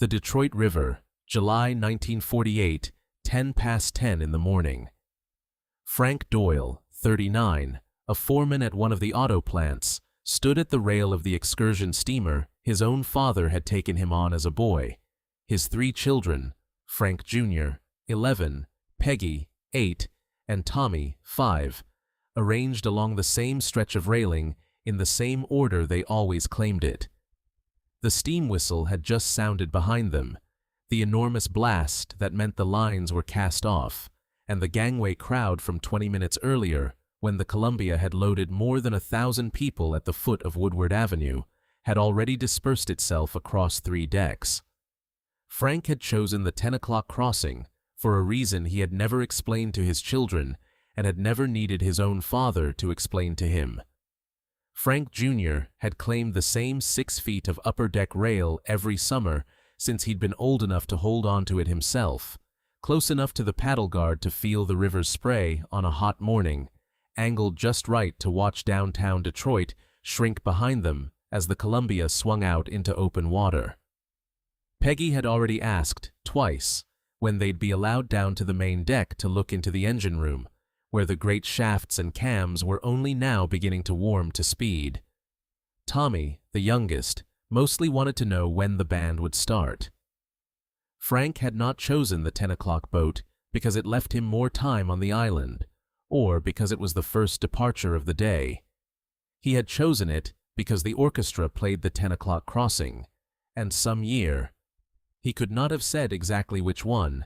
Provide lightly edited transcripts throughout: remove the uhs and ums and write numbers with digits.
The Detroit River, July 1948, 10 past 10 in the morning. Frank Doyle, 39, a foreman at one of the auto plants, stood at the rail of the excursion steamer his own father had taken him on as a boy. His three children, Frank Jr., 11, Peggy, 8, and Tommy, 5, arranged along the same stretch of railing in the same order they always claimed it. The steam whistle had just sounded behind them, the enormous blast that meant the lines were cast off, and the gangway crowd from 20 minutes earlier, when the Columbia had loaded more than 1,000 people at the foot of Woodward Avenue, had already dispersed itself across 3 decks. Frank had chosen the 10 o'clock crossing for a reason he had never explained to his children and had never needed his own father to explain to him. Frank Jr. had claimed the same 6 feet of upper deck rail every summer since he'd been old enough to hold on to it himself, close enough to the paddle guard to feel the river's spray on a hot morning, angled just right to watch downtown Detroit shrink behind them as the Columbia swung out into open water. Peggy had already asked, twice, when they'd be allowed down to the main deck to look into the engine room, where the great shafts and cams were only now beginning to warm to speed. Tommy, the youngest, mostly wanted to know when the band would start. Frank had not chosen the 10 o'clock boat because it left him more time on the island, or because it was the first departure of the day. He had chosen it because the orchestra played the 10 o'clock crossing, and some year, he could not have said exactly which one,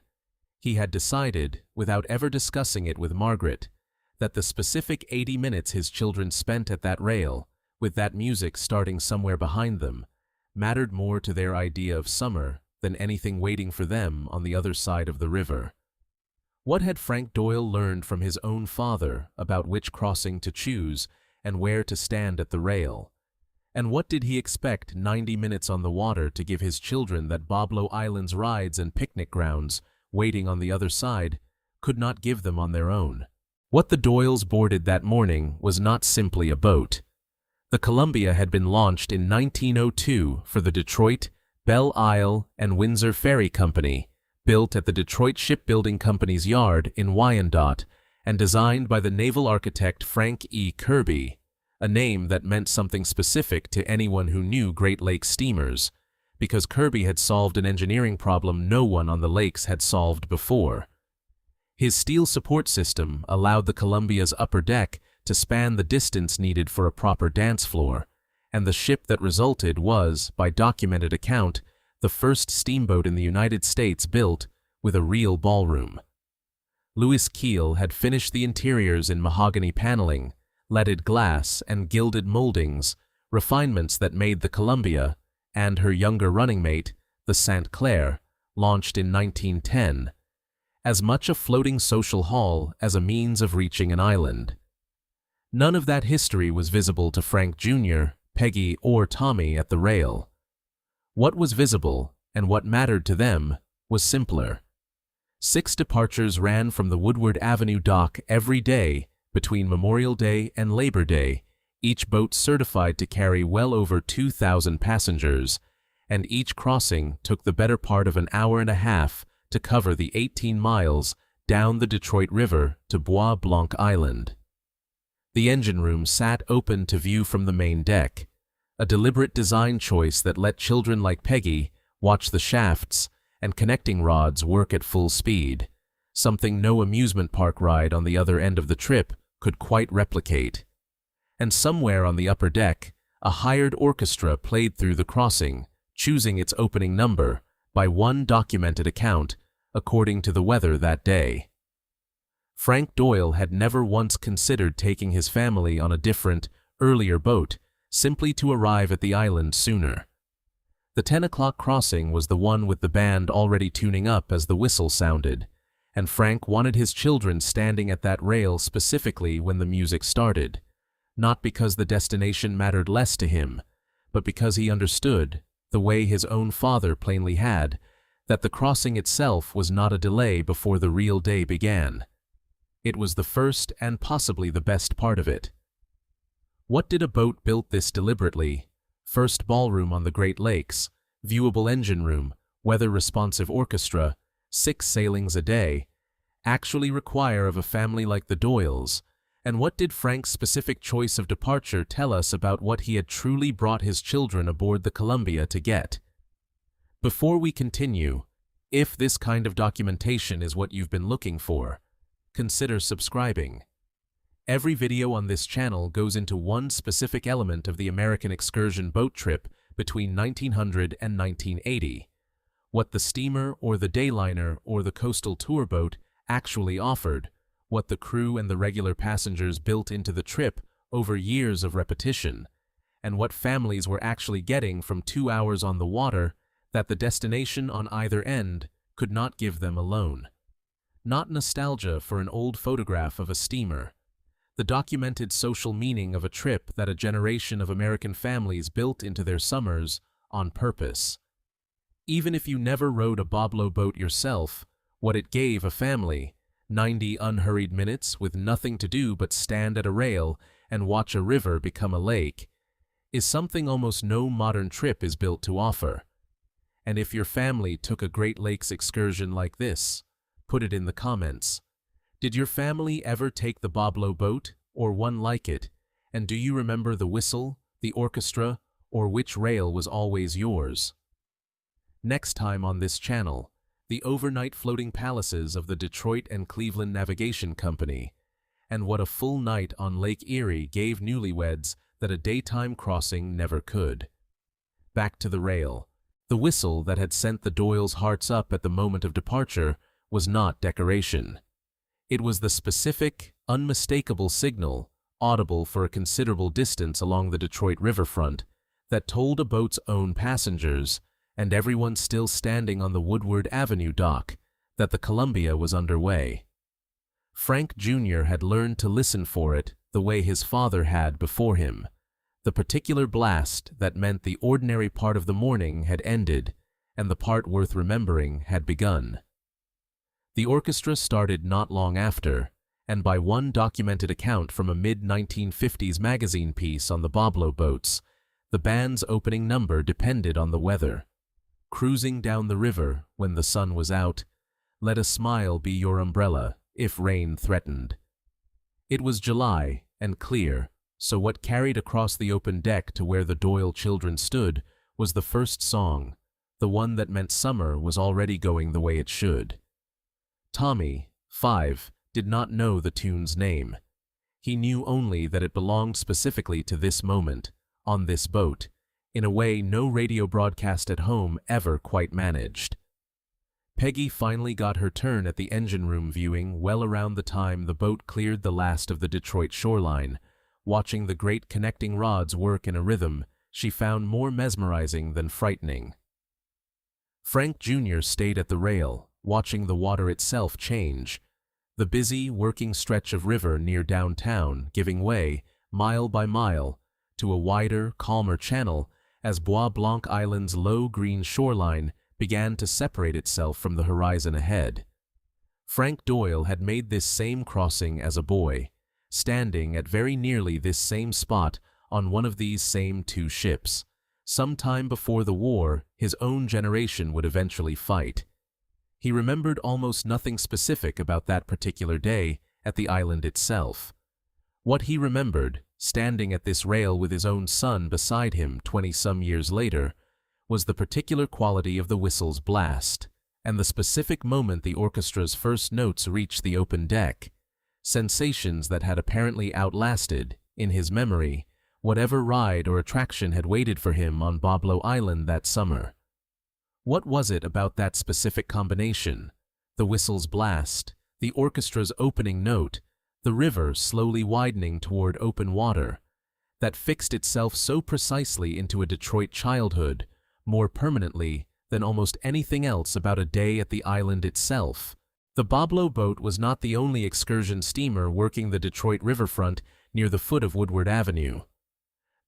he had decided, without ever discussing it with Margaret, that the specific 80 minutes his children spent at that rail, with that music starting somewhere behind them, mattered more to their idea of summer than anything waiting for them on the other side of the river. What had Frank Doyle learned from his own father about which crossing to choose and where to stand at the rail? And what did he expect 90 minutes on the water to give his children that Boblo Island's rides and picnic grounds, waiting on the other side, could not give them on their own? What the Doyles boarded that morning was not simply a boat. The Columbia had been launched in 1902 for the Detroit, Belle Isle, and Windsor Ferry Company, built at the Detroit Shipbuilding Company's yard in Wyandotte, and designed by the naval architect Frank E. Kirby, a name that meant something specific to anyone who knew Great Lakes steamers, because Kirby had solved an engineering problem no one on the lakes had solved before. His steel support system allowed the Columbia's upper deck to span the distance needed for a proper dance floor, and the ship that resulted was, by documented account, the first steamboat in the United States built with a real ballroom. Lewis Keel had finished the interiors in mahogany paneling, leaded glass, and gilded moldings, refinements that made the Columbia, and her younger running mate, the St. Clair, launched in 1910, as much a floating social hall as a means of reaching an island. None of that history was visible to Frank Jr., Peggy, or Tommy at the rail. What was visible, and what mattered to them, was simpler. 6 departures ran from the Woodward Avenue dock every day between Memorial Day and Labor Day, each boat certified to carry well over 2,000 passengers, and each crossing took the better part of an hour and a half to cover the 18 miles down the Detroit River to Bois Blanc Island. The engine room sat open to view from the main deck, a deliberate design choice that let children like Peggy watch the shafts and connecting rods work at full speed, something no amusement park ride on the other end of the trip could quite replicate. And somewhere on the upper deck, a hired orchestra played through the crossing, choosing its opening number, by one documented account, according to the weather that day. Frank Doyle had never once considered taking his family on a different, earlier boat, simply to arrive at the island sooner. The 10 o'clock crossing was the one with the band already tuning up as the whistle sounded, and Frank wanted his children standing at that rail specifically when the music started, not because the destination mattered less to him, but because he understood, the way his own father plainly had, that the crossing itself was not a delay before the real day began. It was the first and possibly the best part of it. What did a boat built this deliberately, first ballroom on the Great Lakes, viewable engine room, weather-responsive orchestra, 6 sailings a day, actually require of a family like the Doyles, and what did Frank's specific choice of departure tell us about what he had truly brought his children aboard the Columbia to get? Before we continue, if this kind of documentation is what you've been looking for, consider subscribing. Every video on this channel goes into one specific element of the American excursion boat trip between 1900 and 1980, what the steamer or the dayliner or the coastal tour boat actually offered, what the crew and the regular passengers built into the trip over years of repetition, and what families were actually getting from 2 hours on the water that the destination on either end could not give them alone. Not nostalgia for an old photograph of a steamer, the documented social meaning of a trip that a generation of American families built into their summers on purpose. Even if you never rode a Boblo boat yourself, what it gave a family, 90 unhurried minutes with nothing to do but stand at a rail and watch a river become a lake, is something almost no modern trip is built to offer. And if your family took a Great Lakes excursion like this, put it in the comments. Did your family ever take the Boblo boat, or one like it, and do you remember the whistle, the orchestra, or which rail was always yours? Next time on this channel, the overnight floating palaces of the Detroit and Cleveland Navigation Company, and what a full night on Lake Erie gave newlyweds that a daytime crossing never could. Back to the rail. The whistle that had sent the Doyles' hearts up at the moment of departure was not decoration. It was the specific, unmistakable signal, audible for a considerable distance along the Detroit riverfront, that told a boat's own passengers, and everyone still standing on the Woodward Avenue dock, that the Columbia was underway. Frank Jr. had learned to listen for it the way his father had before him. The particular blast that meant the ordinary part of the morning had ended, and the part worth remembering had begun. The orchestra started not long after, and by one documented account from a mid-1950s magazine piece on the Boblo boats, the band's opening number depended on the weather. Cruising down the river when the sun was out, let a smile be your umbrella if rain threatened. It was July and clear, so what carried across the open deck to where the Doyle children stood was the first song, the one that meant summer was already going the way it should. Tommy, 5, did not know the tune's name. He knew only that it belonged specifically to this moment, on this boat, in a way no radio broadcast at home ever quite managed. Peggy finally got her turn at the engine room viewing well around the time the boat cleared the last of the Detroit shoreline, watching the great connecting rods work in a rhythm she found more mesmerizing than frightening. Frank Jr. stayed at the rail, watching the water itself change, the busy, working stretch of river near downtown giving way, mile by mile, to a wider, calmer channel as Bois Blanc Island's low green shoreline began to separate itself from the horizon ahead. Frank Doyle had made this same crossing as a boy, standing at very nearly this same spot on one of these same 2 ships, sometime before the war his own generation would eventually fight. He remembered almost nothing specific about that particular day at the island itself. What he remembered, standing at this rail with his own son beside him 20-some years later, was the particular quality of the whistle's blast, and the specific moment the orchestra's first notes reached the open deck, sensations that had apparently outlasted, in his memory, whatever ride or attraction had waited for him on Boblo Island that summer. What was it about that specific combination, the whistle's blast, the orchestra's opening note, the river slowly widening toward open water, that fixed itself so precisely into a Detroit childhood, more permanently than almost anything else about a day at the island itself? The Boblo boat was not the only excursion steamer working the Detroit riverfront near the foot of Woodward Avenue.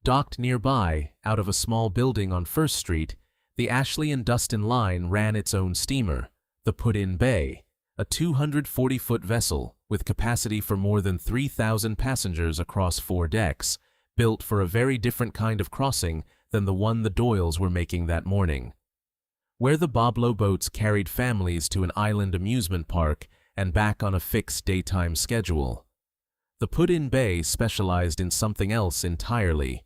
Docked nearby, out of a small building on First Street, the Ashley and Dustin Line ran its own steamer, the Put-in Bay, a 240-foot vessel with capacity for more than 3,000 passengers across 4 decks, built for a very different kind of crossing than the one the Doyles were making that morning. where the Boblo boats carried families to an island amusement park and back on a fixed daytime schedule. The put-in bay specialized in something else entirely.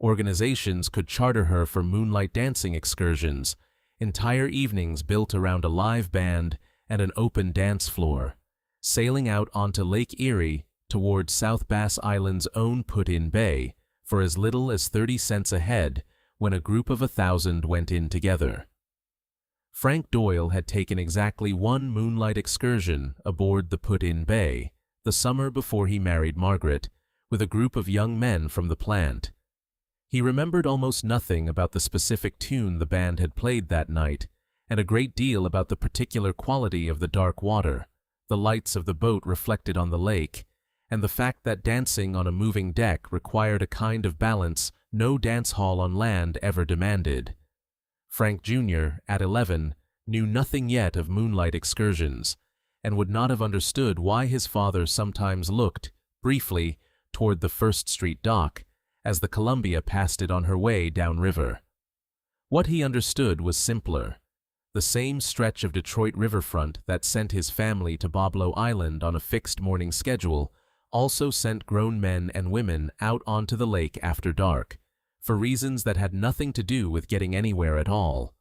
Organizations could charter her for moonlight dancing excursions, entire evenings built around a live band and an open dance floor, sailing out onto Lake Erie toward South Bass Island's own put-in bay for as little as 30 cents a head when a group of 1,000 went in together. Frank Doyle had taken exactly one moonlight excursion aboard the put-in bay the summer before he married Margaret, with a group of young men from the plant. He remembered almost nothing about the specific tune the band had played that night, and a great deal about the particular quality of the dark water, the lights of the boat reflected on the lake, and the fact that dancing on a moving deck required a kind of balance no dance hall on land ever demanded. Frank Jr., at 11, knew nothing yet of moonlight excursions, and would not have understood why his father sometimes looked, briefly, toward the First Street dock as the Columbia passed it on her way downriver. What he understood was simpler. The same stretch of Detroit riverfront that sent his family to Boblo Island on a fixed morning schedule also sent grown men and women out onto the lake after dark, for reasons that had nothing to do with getting anywhere at all.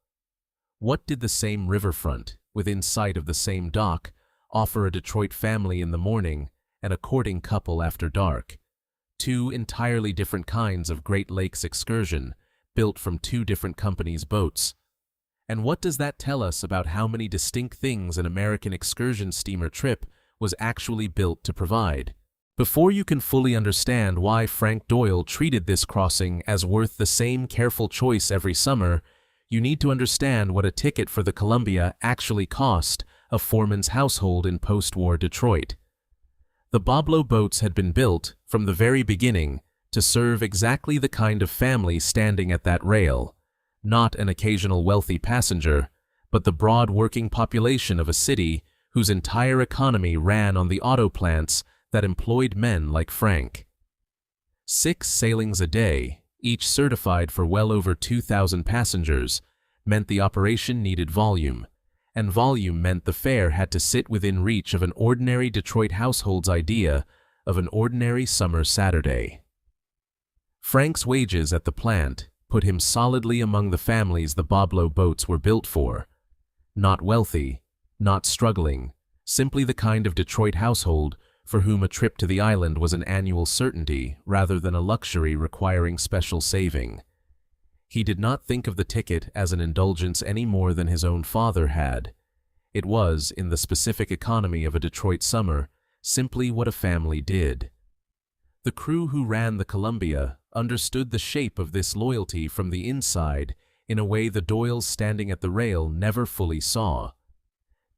What did the same riverfront, within sight of the same dock, offer a Detroit family in the morning and a courting couple after dark? Two entirely different kinds of Great Lakes excursion, built from two different companies' boats. And what does that tell us about how many distinct things an American excursion steamer trip was actually built to provide? Before you can fully understand why Frank Doyle treated this crossing as worth the same careful choice every summer, you need to understand what a ticket for the Columbia actually cost a foreman's household in post-war Detroit. The Boblo boats had been built, from the very beginning, to serve exactly the kind of family standing at that rail, not an occasional wealthy passenger, but the broad working population of a city whose entire economy ran on the auto plants that employed men like Frank. 6 sailings a day, each certified for well over 2,000 passengers, meant the operation needed volume, and volume meant the fare had to sit within reach of an ordinary Detroit household's idea of an ordinary summer Saturday. Frank's wages at the plant put him solidly among the families the Boblo boats were built for. Not wealthy, not struggling, simply the kind of Detroit household for whom a trip to the island was an annual certainty rather than a luxury requiring special saving. He did not think of the ticket as an indulgence any more than his own father had. It was, in the specific economy of a Detroit summer, simply what a family did. The crew who ran the Columbia understood the shape of this loyalty from the inside in a way the Doyles standing at the rail never fully saw.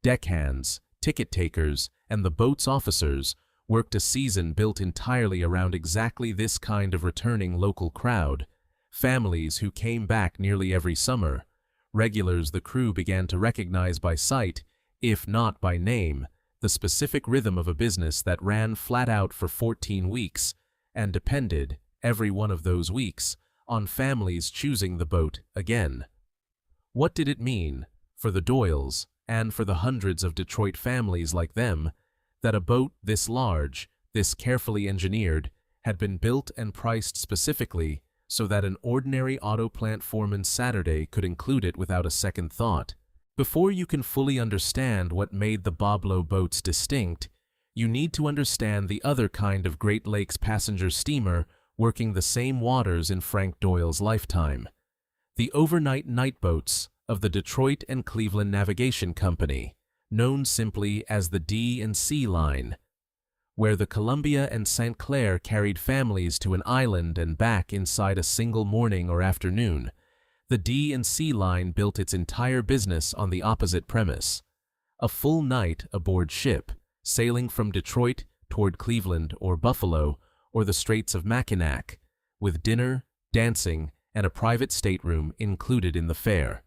Deckhands, ticket takers, and the boat's officers worked a season built entirely around exactly this kind of returning local crowd, families who came back nearly every summer, regulars the crew began to recognize by sight, if not by name, the specific rhythm of a business that ran flat out for 14 weeks and depended, every one of those weeks, on families choosing the boat again. What did it mean, for the Doyles, and for the hundreds of Detroit families like them, that a boat this large, this carefully engineered, had been built and priced specifically so that an ordinary auto plant foreman's Saturday could include it without a second thought? Before you can fully understand what made the Boblo boats distinct, you need to understand the other kind of Great Lakes passenger steamer working the same waters in Frank Doyle's lifetime: the overnight night boats of the Detroit and Cleveland Navigation Company, known simply as the D&C Line. Where the Columbia and St. Clair carried families to an island and back inside a single morning or afternoon, the D&C Line built its entire business on the opposite premise: a full night aboard ship, sailing from Detroit toward Cleveland or Buffalo or the Straits of Mackinac, with dinner, dancing, and a private stateroom included in the fare.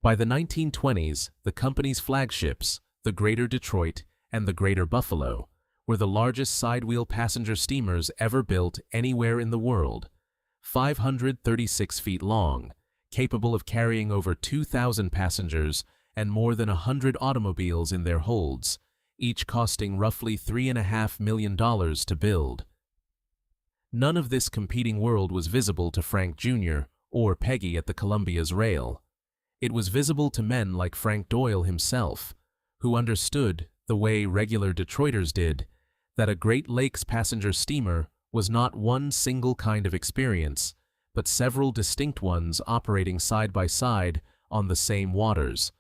By the 1920s, the company's flagships, the Greater Detroit and the Greater Buffalo, were the largest sidewheel passenger steamers ever built anywhere in the world, 536 feet long, capable of carrying over 2,000 passengers and more than 100 automobiles in their holds, each costing roughly $3.5 million to build. None of this competing world was visible to Frank Jr. or Peggy at the Columbia's rail. It was visible to men like Frank Doyle himself, who understood, the way regular Detroiters did, that a Great Lakes passenger steamer was not one single kind of experience, but several distinct ones operating side by side on the same waters.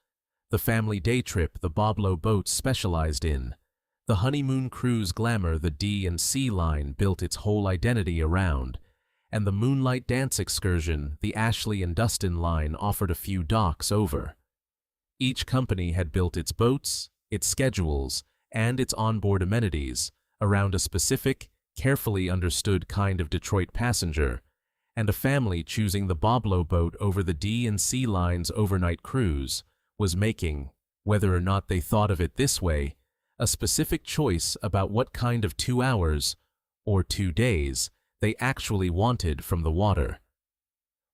The family day trip the Boblo boats specialized in, the honeymoon cruise glamour the D&C line built its whole identity around, and the moonlight dance excursion the Ashley and Dustin line offered a few docks over. Each company had built its boats, its schedules, and its onboard amenities around a specific, carefully understood kind of Detroit passenger, and a family choosing the Boblo boat over the D&C line's overnight cruise was making, whether or not they thought of it this way, a specific choice about what kind of 2 hours, or 2 days, they actually wanted from the water.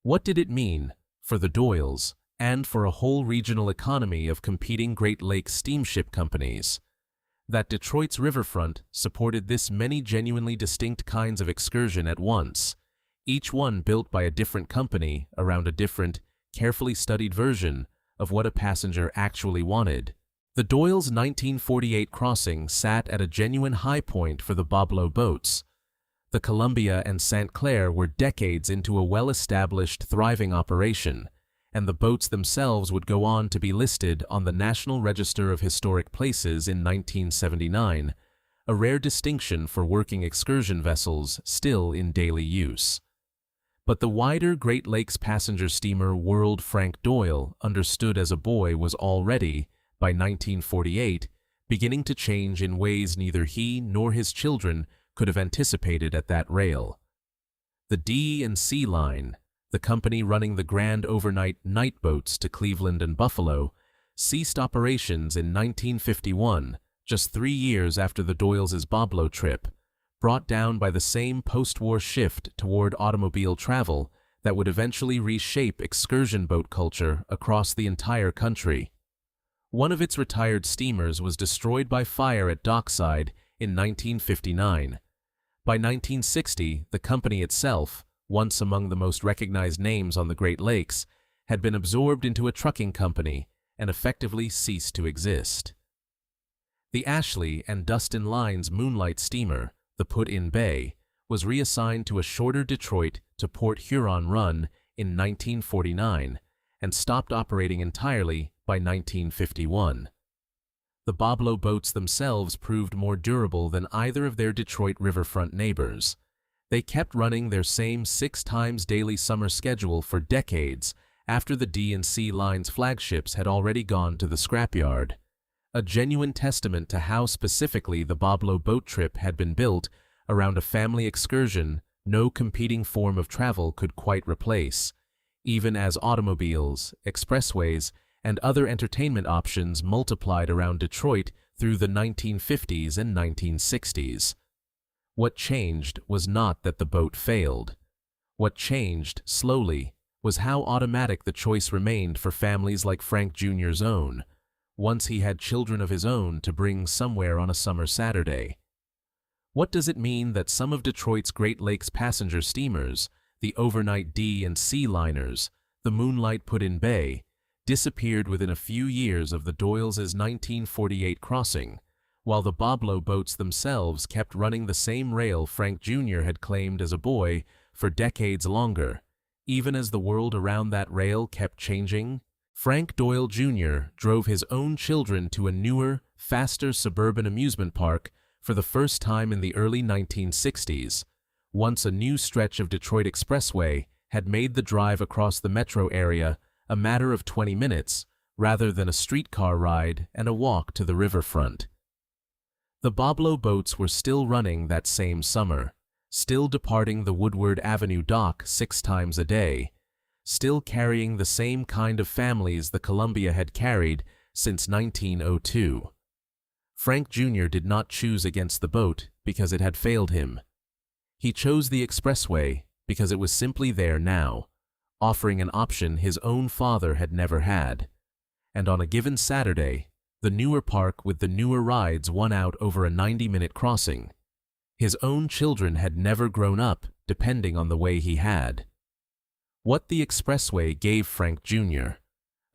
What did it mean, for the Doyles, and for a whole regional economy of competing Great Lakes steamship companies, that Detroit's riverfront supported this many genuinely distinct kinds of excursion at once, each one built by a different company around a different, carefully studied version of what a passenger actually wanted? The Doyles' 1948 crossing sat at a genuine high point for the Boblo boats. The Columbia and St. Clair were decades into a well-established, thriving operation, and the boats themselves would go on to be listed on the National Register of Historic Places in 1979, a rare distinction for working excursion vessels still in daily use. But the wider Great Lakes passenger steamer world Frank Doyle understood as a boy was already, by 1948, beginning to change in ways neither he nor his children could have anticipated at that rail. The D&C line, the company running the grand overnight night boats to Cleveland and Buffalo, ceased operations in 1951, just 3 years after the Doyles' Boblo trip, brought down by the same post-war shift toward automobile travel that would eventually reshape excursion boat culture across the entire country. One of its retired steamers was destroyed by fire at dockside in 1959. By 1960, the company itself, once among the most recognized names on the Great Lakes, had been absorbed into a trucking company and effectively ceased to exist. The Ashley and Dustin Line's Moonlight steamer, the Put-in Bay, was reassigned to a shorter Detroit to Port Huron run in 1949 and stopped operating entirely by 1951. The Boblo boats themselves proved more durable than either of their Detroit riverfront neighbors. They kept running their same 6 times daily summer schedule for decades after the D&C line's flagships had already gone to the scrapyard, a genuine testament to how specifically the Boblo boat trip had been built around a family excursion no competing form of travel could quite replace, even as automobiles, expressways, and other entertainment options multiplied around Detroit through the 1950s and 1960s. What changed was not that the boat failed. What changed, slowly, was how automatic the choice remained for families like Frank Jr.'s own, once he had children of his own to bring somewhere on a summer Saturday. What does it mean that some of Detroit's Great Lakes passenger steamers, the overnight D&C liners, the Moonlight Put-in Bay, disappeared within a few years of the Doyles' 1948 crossing, while the Boblo boats themselves kept running the same rail Frank Jr. had claimed as a boy for decades longer, even as the world around that rail kept changing? Frank Doyle Jr. drove his own children to a newer, faster suburban amusement park for the first time in the early 1960s, once a new stretch of Detroit Expressway had made the drive across the metro area a matter of 20 minutes rather than a streetcar ride and a walk to the riverfront. The Boblo boats were still running that same summer, still departing the Woodward Avenue dock 6 times a day, still carrying the same kind of families the Columbia had carried since 1902. Frank Jr. did not choose against the boat because it had failed him. He chose the Expressway because it was simply there now, offering an option his own father had never had. And on a given Saturday, the newer park with the newer rides won out over a 90-minute crossing. His own children had never grown up depending on the way he had. What the Expressway gave Frank Jr.,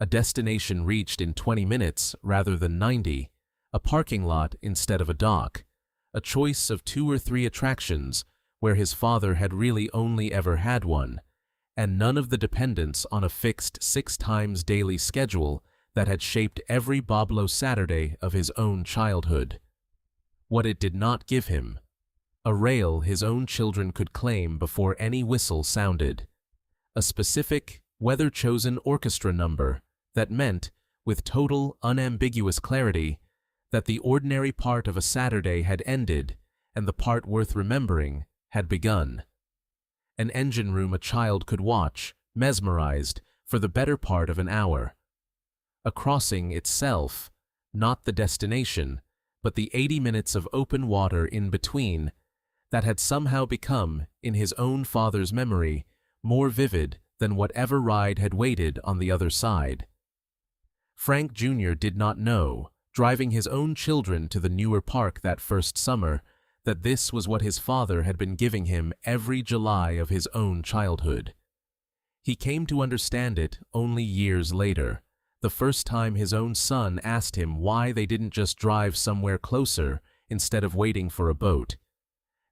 a destination reached in 20 minutes rather than 90, a parking lot instead of a dock, a choice of 2 or 3 attractions where his father had really only ever had one, and none of the dependence on a fixed 6 times daily schedule that had shaped every Boblo Saturday of his own childhood. What it did not give him: a rail his own children could claim before any whistle sounded, a specific, weather-chosen orchestra number that meant, with total, unambiguous clarity, that the ordinary part of a Saturday had ended and the part worth remembering had begun. An engine room a child could watch, mesmerized, for the better part of an hour. A crossing itself, not the destination, but the 80 minutes of open water in between, that had somehow become, in his own father's memory, more vivid than whatever ride had waited on the other side. Frank Jr. did not know, driving his own children to the newer park that first summer, that this was what his father had been giving him every July of his own childhood. He came to understand it only years later, the first time his own son asked him why they didn't just drive somewhere closer instead of waiting for a boat,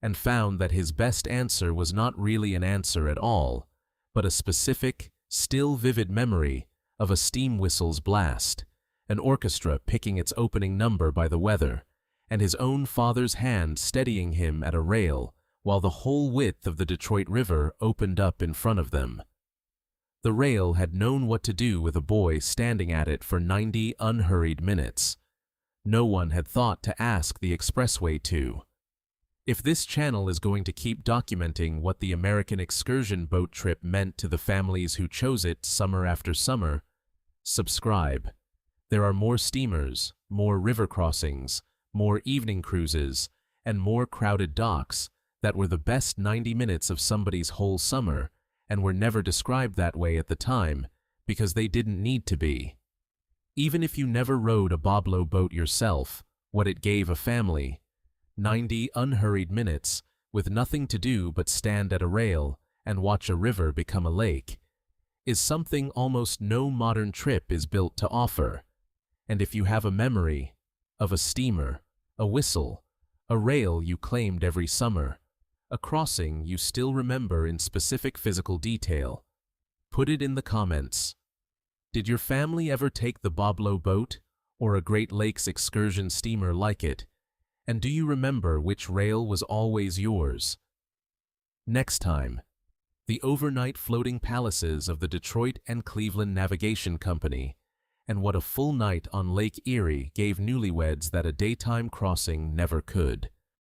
and found that his best answer was not really an answer at all, but a specific, still vivid memory of a steam whistle's blast, an orchestra picking its opening number by the weather, and his own father's hand steadying him at a rail while the whole width of the Detroit River opened up in front of them. The rail had known what to do with a boy standing at it for 90 unhurried minutes. No one had thought to ask the Expressway to. If this channel is going to keep documenting what the American excursion boat trip meant to the families who chose it summer after summer, subscribe. There are more steamers, more river crossings, more evening cruises, and more crowded docks that were the best 90 minutes of somebody's whole summer and were never described that way at the time because they didn't need to be. Even if you never rode a Boblo boat yourself, what it gave a family, 90 unhurried minutes with nothing to do but stand at a rail and watch a river become a lake, is something almost no modern trip is built to offer. And if you have a memory of a steamer, a whistle, a rail you claimed every summer, a crossing you still remember in specific physical detail, put it in the comments. Did your family ever take the Boblo boat or a Great Lakes excursion steamer like it? And do you remember which rail was always yours? Next time, the overnight floating palaces of the Detroit and Cleveland Navigation Company, and what a full night on Lake Erie gave newlyweds that a daytime crossing never could.